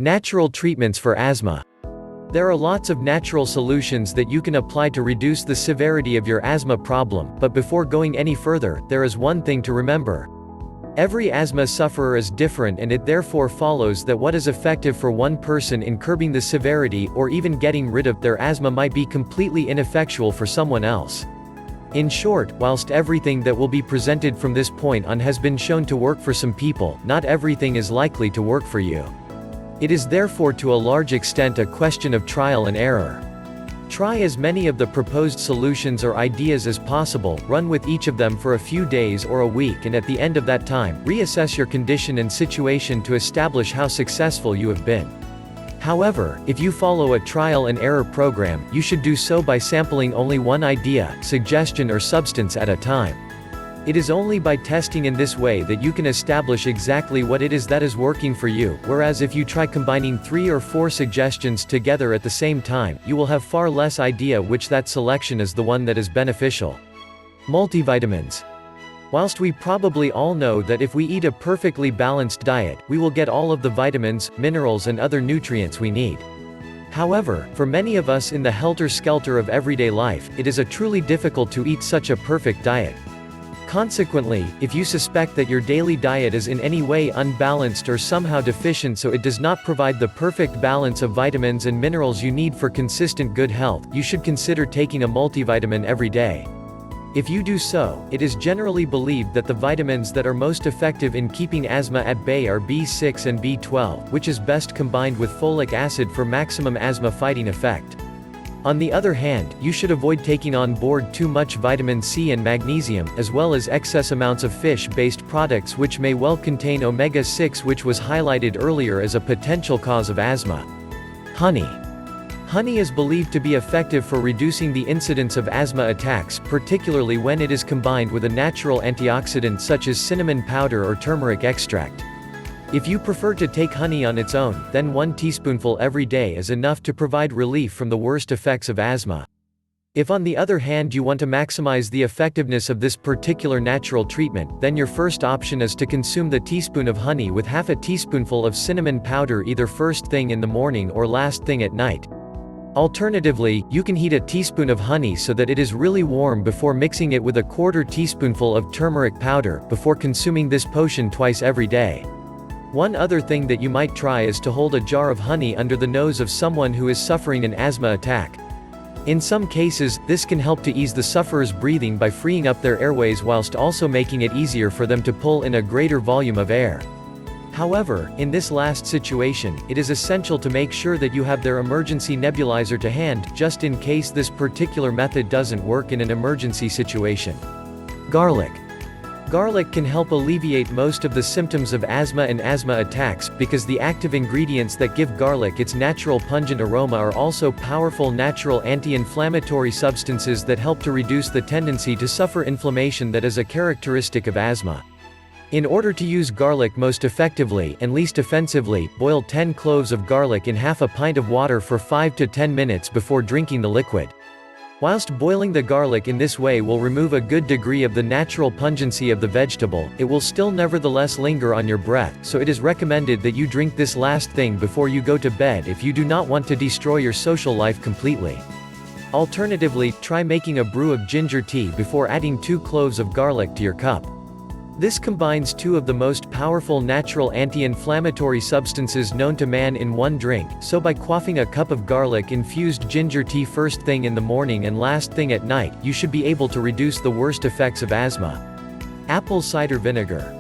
Natural treatments for asthma. There are lots of natural solutions that you can apply to reduce the severity of your asthma problem, but before going any further, there is one thing to remember. Every asthma sufferer is different, and it therefore follows that what is effective for one person in curbing the severity or even getting rid of their asthma might be completely ineffectual for someone else. In short, whilst everything that will be presented from this point on has been shown to work for some people, not everything is likely to work for you. It is therefore to a large extent a question of trial and error. Try as many of the proposed solutions or ideas as possible, run with each of them for a few days or a week, and at the end of that time, reassess your condition and situation to establish how successful you have been. However, if you follow a trial and error program, you should do so by sampling only one idea, suggestion or substance at a time. It is only by testing in this way that you can establish exactly what it is that is working for you, whereas if you try combining 3 or 4 suggestions together at the same time, you will have far less idea which that selection is the one that is beneficial. Multivitamins. Whilst we probably all know that if we eat a perfectly balanced diet, we will get all of the vitamins, minerals and other nutrients we need. However, for many of us in the helter-skelter of everyday life, it is truly difficult to eat such a perfect diet. Consequently, if you suspect that your daily diet is in any way unbalanced or somehow deficient, so it does not provide the perfect balance of vitamins and minerals you need for consistent good health, you should consider taking a multivitamin every day. If you do so, it is generally believed that the vitamins that are most effective in keeping asthma at bay are B6 and B12, which is best combined with folic acid for maximum asthma-fighting effect. On the other hand, you should avoid taking on board too much vitamin C and magnesium, as well as excess amounts of fish-based products which may well contain omega-6, which was highlighted earlier as a potential cause of asthma. Honey. Honey is believed to be effective for reducing the incidence of asthma attacks, particularly when it is combined with a natural antioxidant such as cinnamon powder or turmeric extract. If you prefer to take honey on its own, then 1 teaspoonful every day is enough to provide relief from the worst effects of asthma. If on the other hand you want to maximize the effectiveness of this particular natural treatment, then your first option is to consume the teaspoon of honey with half a teaspoonful of cinnamon powder either first thing in the morning or last thing at night. Alternatively, you can heat a teaspoon of honey so that it is really warm before mixing it with a 1/4 teaspoonful of turmeric powder, before consuming this potion twice every day. One other thing that you might try is to hold a jar of honey under the nose of someone who is suffering an asthma attack. In some cases, this can help to ease the sufferer's breathing by freeing up their airways whilst also making it easier for them to pull in a greater volume of air. However, in this last situation, it is essential to make sure that you have their emergency nebulizer to hand, just in case this particular method doesn't work in an emergency situation. Garlic. Garlic can help alleviate most of the symptoms of asthma and asthma attacks, because the active ingredients that give garlic its natural pungent aroma are also powerful natural anti-inflammatory substances that help to reduce the tendency to suffer inflammation that is a characteristic of asthma. In order to use garlic most effectively and least offensively, boil 10 cloves of garlic in half a pint of water for 5 to 10 minutes before drinking the liquid. Whilst boiling the garlic in this way will remove a good degree of the natural pungency of the vegetable, it will still nevertheless linger on your breath, so it is recommended that you drink this last thing before you go to bed if you do not want to destroy your social life completely. Alternatively, try making a brew of ginger tea before adding 2 cloves of garlic to your cup. This combines 2 of the most powerful natural anti-inflammatory substances known to man in one drink, so by quaffing a cup of garlic-infused ginger tea first thing in the morning and last thing at night, you should be able to reduce the worst effects of asthma. Apple cider vinegar.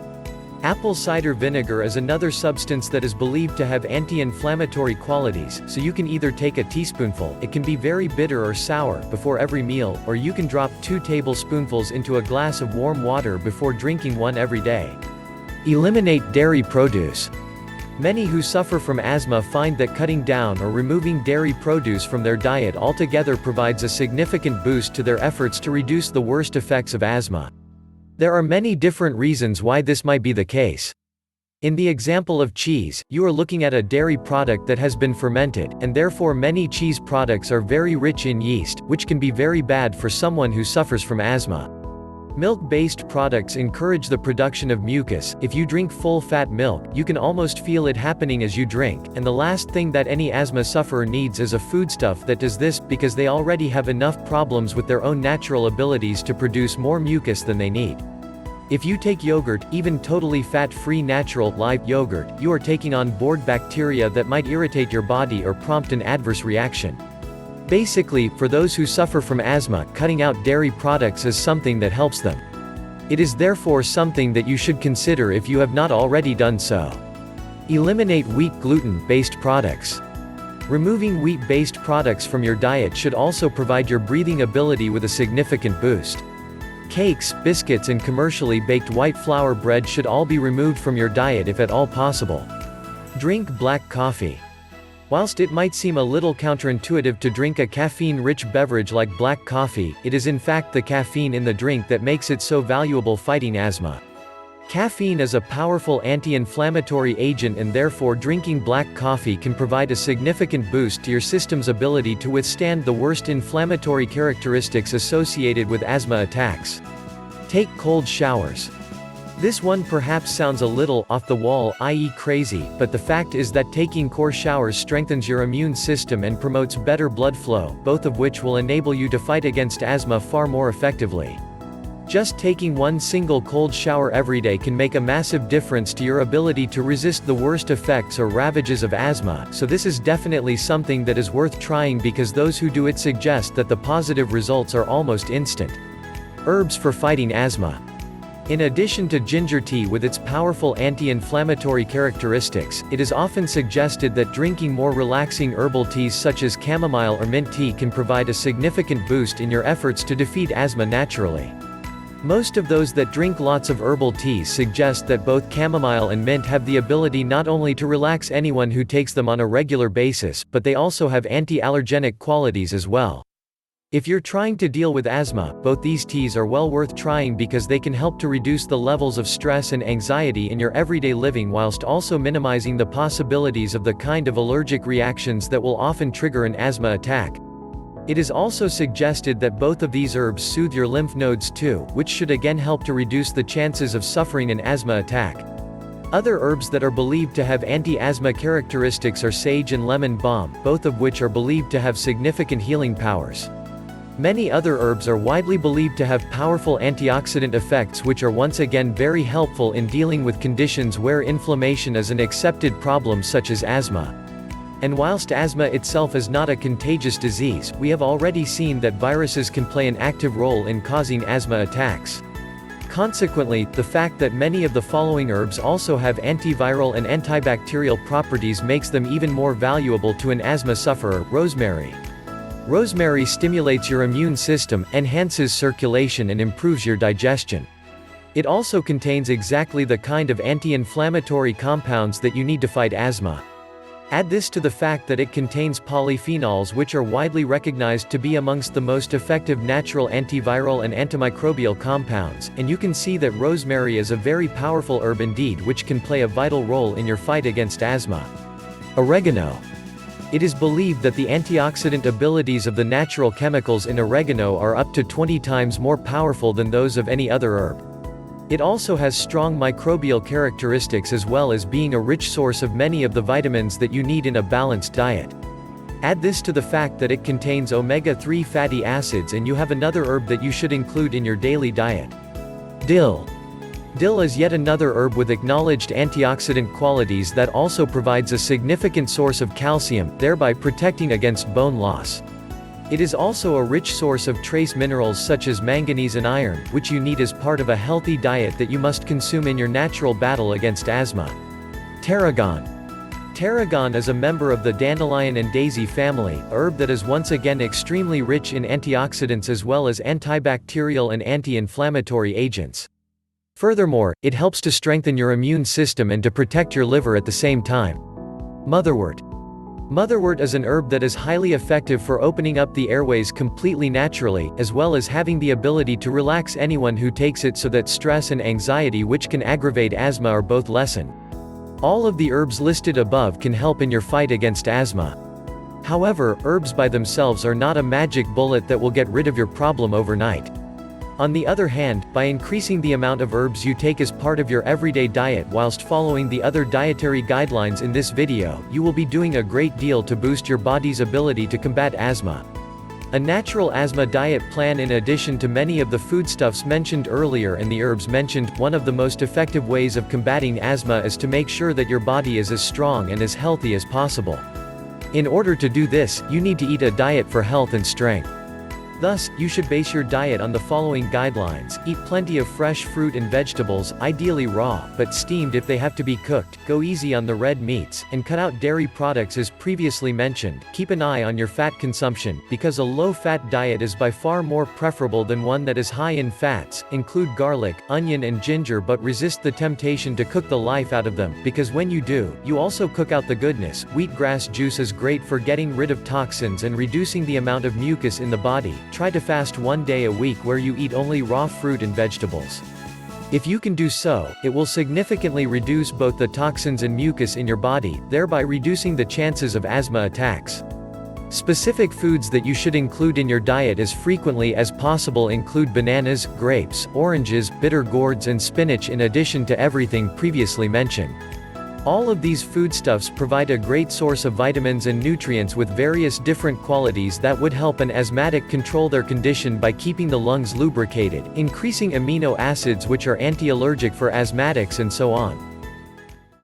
Apple cider vinegar is another substance that is believed to have anti-inflammatory qualities, so you can either take a teaspoonful, it can be very bitter or sour, before every meal, or you can drop 2 tablespoonfuls into a glass of warm water before drinking one every day. Eliminate dairy produce. Many who suffer from asthma find that cutting down or removing dairy produce from their diet altogether provides a significant boost to their efforts to reduce the worst effects of asthma. There are many different reasons why this might be the case. In the example of cheese, you are looking at a dairy product that has been fermented, and therefore many cheese products are very rich in yeast, which can be very bad for someone who suffers from asthma. Milk-based products encourage the production of mucus. If you drink full-fat milk, you can almost feel it happening as you drink, and the last thing that any asthma sufferer needs is a foodstuff that does this, because they already have enough problems with their own natural abilities to produce more mucus than they need. If you take yogurt, even totally fat-free natural, live yogurt, you are taking on board bacteria that might irritate your body or prompt an adverse reaction. Basically, for those who suffer from asthma, cutting out dairy products is something that helps them. It is therefore something that you should consider if you have not already done so. Eliminate wheat gluten-based products. Removing wheat-based products from your diet should also provide your breathing ability with a significant boost. Cakes, biscuits and commercially baked white flour bread should all be removed from your diet if at all possible. Drink black coffee. Whilst it might seem a little counterintuitive to drink a caffeine-rich beverage like black coffee, it is in fact the caffeine in the drink that makes it so valuable fighting asthma. Caffeine is a powerful anti-inflammatory agent, and therefore drinking black coffee can provide a significant boost to your system's ability to withstand the worst inflammatory characteristics associated with asthma attacks. Take cold showers. This one perhaps sounds a little off the wall, i.e. crazy, but the fact is that taking cold showers strengthens your immune system and promotes better blood flow, both of which will enable you to fight against asthma far more effectively. Just taking one single cold shower every day can make a massive difference to your ability to resist the worst effects or ravages of asthma, so this is definitely something that is worth trying, because those who do it suggest that the positive results are almost instant. Herbs for fighting asthma. In addition to ginger tea with its powerful anti-inflammatory characteristics, it is often suggested that drinking more relaxing herbal teas such as chamomile or mint tea can provide a significant boost in your efforts to defeat asthma naturally. Most of those that drink lots of herbal teas suggest that both chamomile and mint have the ability not only to relax anyone who takes them on a regular basis, but they also have anti-allergenic qualities as well. If you're trying to deal with asthma, both these teas are well worth trying, because they can help to reduce the levels of stress and anxiety in your everyday living whilst also minimizing the possibilities of the kind of allergic reactions that will often trigger an asthma attack. It is also suggested that both of these herbs soothe your lymph nodes too, which should again help to reduce the chances of suffering an asthma attack. Other herbs that are believed to have anti-asthma characteristics are sage and lemon balm, both of which are believed to have significant healing powers. Many other herbs are widely believed to have powerful antioxidant effects, which are once again very helpful in dealing with conditions where inflammation is an accepted problem such as asthma. And whilst asthma itself is not a contagious disease, we have already seen that viruses can play an active role in causing asthma attacks. Consequently, the fact that many of the following herbs also have antiviral and antibacterial properties makes them even more valuable to an asthma sufferer. Rosemary. Rosemary stimulates your immune system, enhances circulation and improves your digestion. It also contains exactly the kind of anti-inflammatory compounds that you need to fight asthma. Add this to the fact that it contains polyphenols, which are widely recognized to be amongst the most effective natural antiviral and antimicrobial compounds, and you can see that rosemary is a very powerful herb indeed, which can play a vital role in your fight against asthma. Oregano. It is believed that the antioxidant abilities of the natural chemicals in oregano are up to 20 times more powerful than those of any other herb. It also has strong microbial characteristics, as well as being a rich source of many of the vitamins that you need in a balanced diet. Add this to the fact that it contains omega-3 fatty acids, and you have another herb that you should include in your daily diet. Dill. Dill is yet another herb with acknowledged antioxidant qualities that also provides a significant source of calcium, thereby protecting against bone loss. It is also a rich source of trace minerals such as manganese and iron, which you need as part of a healthy diet that you must consume in your natural battle against asthma. Tarragon. Tarragon is a member of the dandelion and daisy family, a herb that is once again extremely rich in antioxidants as well as antibacterial and anti-inflammatory agents. Furthermore, it helps to strengthen your immune system and to protect your liver at the same time. Motherwort. Motherwort is an herb that is highly effective for opening up the airways completely naturally, as well as having the ability to relax anyone who takes it, so that stress and anxiety which can aggravate asthma are both lessened. All of the herbs listed above can help in your fight against asthma. However, herbs by themselves are not a magic bullet that will get rid of your problem overnight. On the other hand, by increasing the amount of herbs you take as part of your everyday diet whilst following the other dietary guidelines in this video, you will be doing a great deal to boost your body's ability to combat asthma. A natural asthma diet plan. In addition to many of the foodstuffs mentioned earlier and the herbs mentioned, one of the most effective ways of combating asthma is to make sure that your body is as strong and as healthy as possible. In order to do this, you need to eat a diet for health and strength. Thus, you should base your diet on the following guidelines: eat plenty of fresh fruit and vegetables, ideally raw, but steamed if they have to be cooked, go easy on the red meats, and cut out dairy products as previously mentioned. Keep an eye on your fat consumption, because a low-fat diet is by far more preferable than one that is high in fats. Include garlic, onion and ginger, but resist the temptation to cook the life out of them, because when you do, you also cook out the goodness. Wheatgrass juice is great for getting rid of toxins and reducing the amount of mucus in the body. Try to fast 1 day a week where you eat only raw fruit and vegetables. If you can do so, it will significantly reduce both the toxins and mucus in your body, thereby reducing the chances of asthma attacks. Specific foods that you should include in your diet as frequently as possible include bananas, grapes, oranges, bitter gourds and spinach, in addition to everything previously mentioned. All of these foodstuffs provide a great source of vitamins and nutrients with various different qualities that would help an asthmatic control their condition by keeping the lungs lubricated, increasing amino acids which are anti-allergic for asthmatics, and so on.